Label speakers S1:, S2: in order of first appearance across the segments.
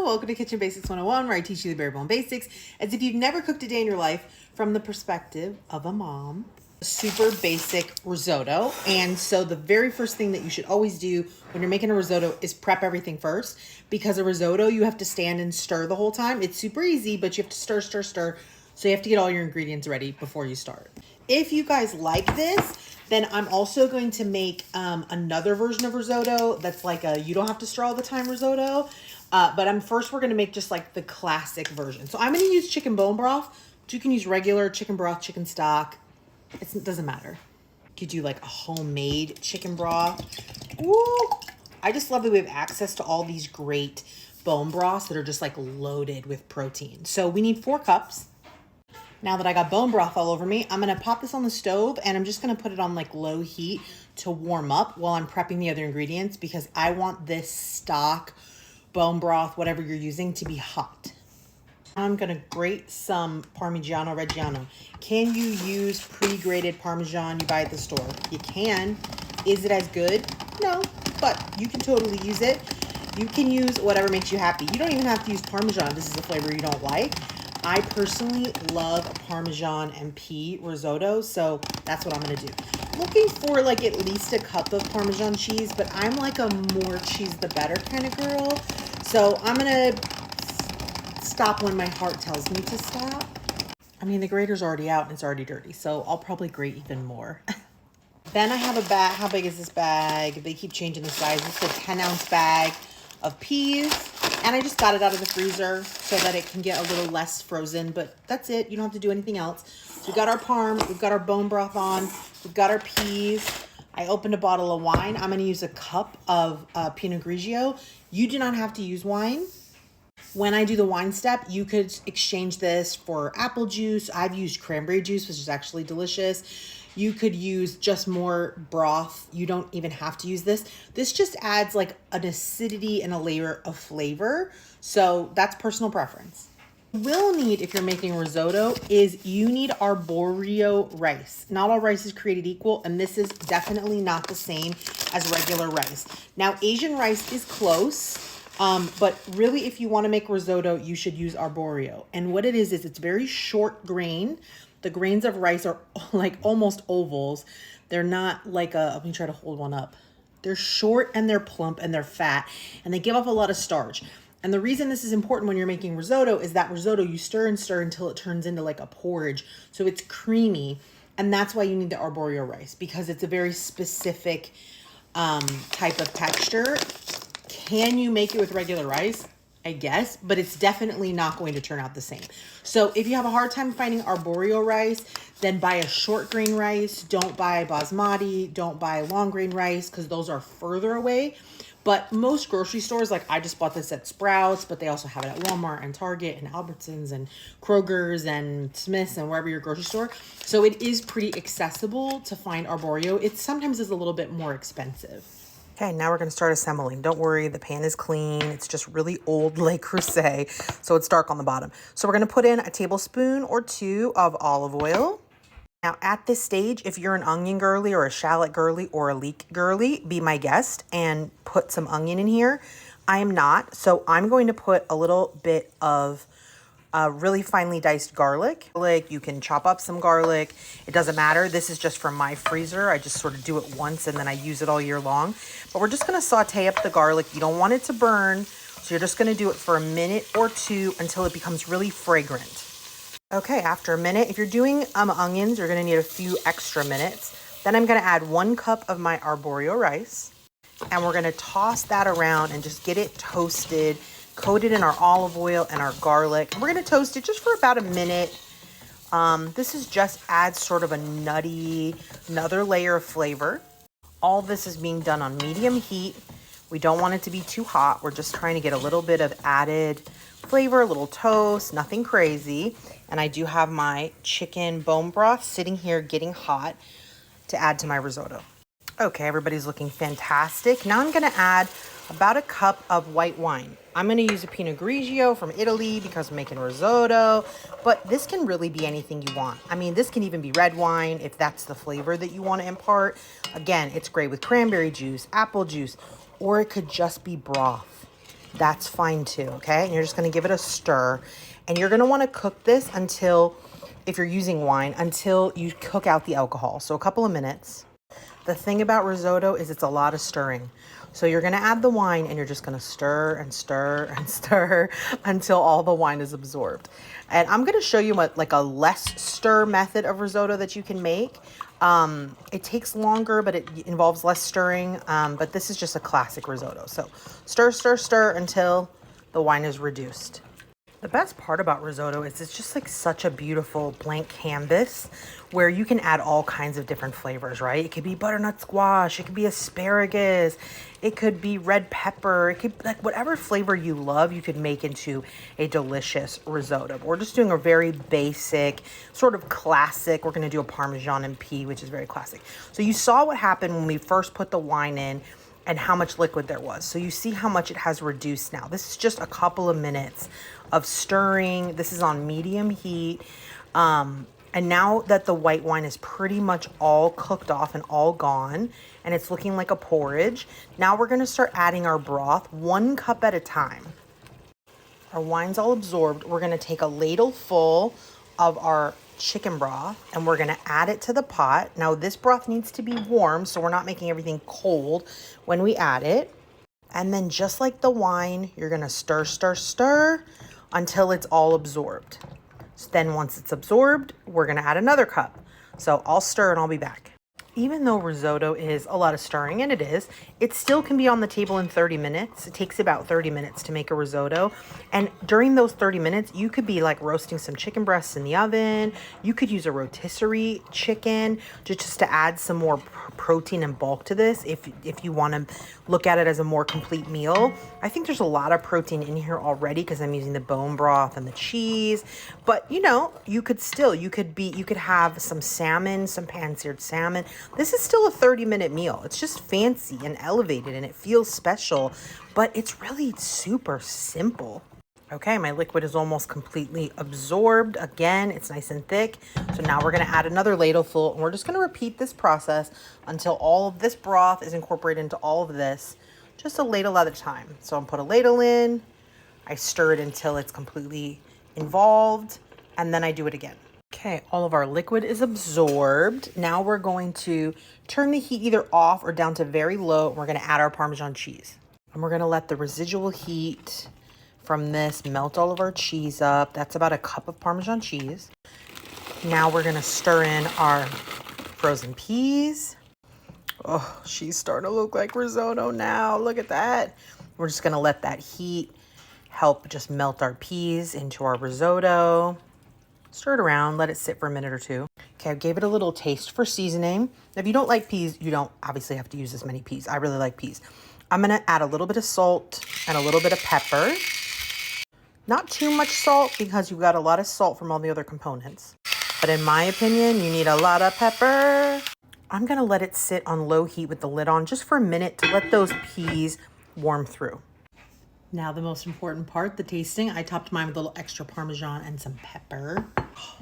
S1: welcome to Kitchen Basics 101, where I teach you the bare bone basics as if you've never cooked a day in your life from the perspective of a mom. Super basic risotto. And so the very first thing that you should always do when you're making a risotto is prep everything first, because a risotto you have to stand and stir the whole time. It's super easy, but you have to stir. So you have to get all your ingredients ready before you start. If you guys like this, then I'm also going to make another version of risotto that's like a you don't have to stir all the time risotto. But we're going to make just like the classic version. So I'm going to use chicken bone broth. But you can use regular chicken broth, chicken stock. It doesn't matter. You could do like a homemade chicken broth. Woo! I just love that we have access to all these great bone broths that are just like loaded with protein. So we need 4 cups. Now that I got bone broth all over me, I'm going to pop this on the stove and I'm just going to put it on like low heat to warm up while I'm prepping the other ingredients, because I want this stock, bone broth, whatever you're using, to be hot. I'm going to grate some Parmigiano Reggiano. Can you use pre-grated Parmesan you buy at the store? You can. Is it as good? No, but you can totally use it. You can use whatever makes you happy. You don't even have to use Parmesan. This is a flavor you don't like. I personally love a Parmesan and pea risotto, so that's what I'm going to do. Looking for like at least a cup of Parmesan cheese, but I'm like a more cheese the better kind of girl. So I'm going to stop when my heart tells me to stop. I mean, the grater's already out and it's already dirty, so I'll probably grate even more. Then I have a bag. How big is this bag? They keep changing the size. It's a 10-ounce bag of peas. And I just got it out of the freezer so that it can get a little less frozen, but that's it. You don't have to do anything else. So we've got our parm, we've got our bone broth on, we've got our peas. I opened a bottle of wine. I'm going to use a cup of Pinot Grigio. You do not have to use wine. When I do the wine step, you could exchange this for apple juice. I've used cranberry juice, which is actually delicious. You could use just more broth. You don't even have to use this. This just adds like an acidity and a layer of flavor. So that's personal preference. You will need, if you're making risotto, is you need arborio rice. Not all rice is created equal, and this is definitely not the same as regular rice. Now, Asian rice is close. But really, if you want to make risotto, you should use arborio. And what it is it's very short grain. The grains of rice are like almost ovals. They're not like let me try to hold one up. They're short and they're plump and they're fat and they give off a lot of starch. And the reason this is important when you're making risotto is that risotto, you stir and stir until it turns into like a porridge. So it's creamy. And that's why you need the arborio rice, because it's a very specific type of texture. Can you make it with regular rice? I guess, but it's definitely not going to turn out the same. So if you have a hard time finding arborio rice, then buy a short grain rice. Don't buy basmati. Don't buy long grain rice, because those are further away. But most grocery stores, like I just bought this at Sprouts, but they also have it at Walmart and Target and Albertsons and Kroger's and Smith's and wherever your grocery store. So it is pretty accessible to find arborio. It sometimes is a little bit more expensive. Okay, now we're going to start assembling. Don't worry, the pan is clean. It's just really old 𝐸𝐶, so it's dark on the bottom. So we're going to put in a tablespoon or 2 of olive oil. Now at this stage, if you're an onion girly or a shallot girly or a leek girly, be my guest and put some onion in here. I am not, so I'm going to put a little bit of really finely diced garlic. You can chop up some garlic. It doesn't matter. This is just from my freezer. I just sort of do it once and then I use it all year long. But we're just going to saute up the garlic. You don't want it to burn. So you're just going to do it for a minute or 2 until it becomes really fragrant. Okay, after a minute, if you're doing onions, you're going to need a few extra minutes. Then I'm going to add 1 cup of my arborio rice. And we're going to toss that around and just get it toasted, coated in our olive oil and our garlic. We're going to toast it just for about a minute. This is just adds sort of a nutty, another layer of flavor. All this is being done on medium heat. We don't want it to be too hot. We're just trying to get a little bit of added flavor, a little toast, nothing crazy. And I do have my chicken bone broth sitting here getting hot to add to my risotto. Okay, everybody's looking fantastic. Now I'm going to add about a cup of white wine. I'm going to use a Pinot Grigio from Italy because I'm making risotto, but this can really be anything you want. I mean, this can even be red wine if that's the flavor that you want to impart. Again, it's great with cranberry juice, apple juice, or it could just be broth. that's fine too, okay? And you're just gonna give it a stir. And you're gonna wanna cook this until, if you're using wine, until you cook out the alcohol. So a couple of minutes. The thing about risotto is it's a lot of stirring. So you're gonna add the wine and you're just gonna stir and stir and stir until all the wine is absorbed. And I'm gonna show you what, like a less stir method of risotto that you can make. It takes longer, but it involves less stirring. But this is just a classic risotto. So stir, stir, stir until the wine is reduced. The best part about risotto is it's just like such a beautiful blank canvas where you can add all kinds of different flavors, right? It could be butternut squash, it could be asparagus, it could be red pepper, it could, like, whatever flavor you love, you could make into a delicious risotto. But we're just doing a very basic, sort of classic. We're gonna do a Parmesan and pea, which is very classic. So you saw what happened when we first put the wine in and how much liquid there was. So you see how much it has reduced now. This is just a couple of minutes of stirring. This is on medium heat. And now that the white wine is pretty much all cooked off and all gone, and it's looking like a porridge, now we're gonna start adding our broth 1 cup at a time. Our wine's all absorbed. We're gonna take a ladle full of our chicken broth and we're gonna add it to the pot. Now this broth needs to be warm, so we're not making everything cold when we add it. And then just like the wine, you're gonna stir, stir, stir until it's all absorbed. So then once it's absorbed, we're gonna add another cup. So I'll stir and I'll be back. Even though risotto is a lot of stirring, and it still can be on the table in 30 minutes. It takes about 30 minutes to make a risotto. And during those 30 minutes, you could be like roasting some chicken breasts in the oven. You could use a rotisserie chicken just to add some more protein and bulk to this if you want to look at it as a more complete meal. I think there's a lot of protein in here already because I'm using the bone broth and the cheese. But you know, you could have some salmon, some pan-seared salmon. This is still a 30-minute meal. It's just fancy and elevated and it feels special, but it's really super simple. Okay, my liquid is almost completely absorbed. Again, it's nice and thick. So now we're gonna add another ladle full and we're just gonna repeat this process until all of this broth is incorporated into all of this, just a ladle at a time. So I'm put a ladle in, I stir it until it's completely involved, and then I do it again. Okay, all of our liquid is absorbed. Now we're going to turn the heat either off or down to very low. We're gonna add our Parmesan cheese. And we're gonna let the residual heat from this melt all of our cheese up. That's about a cup of Parmesan cheese. Now we're gonna stir in our frozen peas. Oh, she's starting to look like risotto now. Look at that. We're just gonna let that heat help just melt our peas into our risotto. Stir it around, let it sit for a minute or two. Okay, I gave it a little taste for seasoning. If you don't like peas, you don't obviously have to use as many peas. I really like peas. I'm gonna add a little bit of salt and a little bit of pepper. Not too much salt because you've got a lot of salt from all the other components. But in my opinion, you need a lot of pepper. I'm gonna let it sit on low heat with the lid on just for a minute to let those peas warm through. Now the most important part, the tasting. I topped mine with a little extra Parmesan and some pepper. Oh,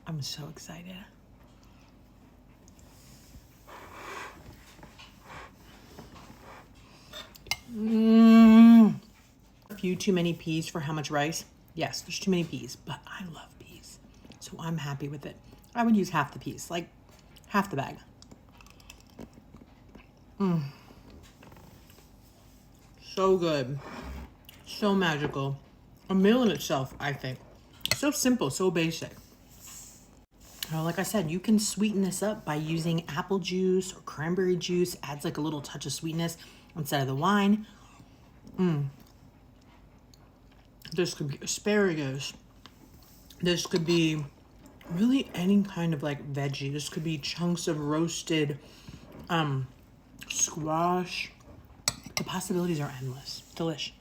S1: I'm so excited. A few too many peas for how much rice? Yes, there's too many peas, but I love peas. So I'm happy with it. I would use half the peas, like half the bag. So good. So magical. A meal in itself, I think. So simple, so basic. Well, like I said, you can sweeten this up by using apple juice or cranberry juice. Adds like a little touch of sweetness instead of the wine. This could be asparagus. This could be really any kind of like veggie. This could be chunks of roasted squash. The possibilities are endless. Delish.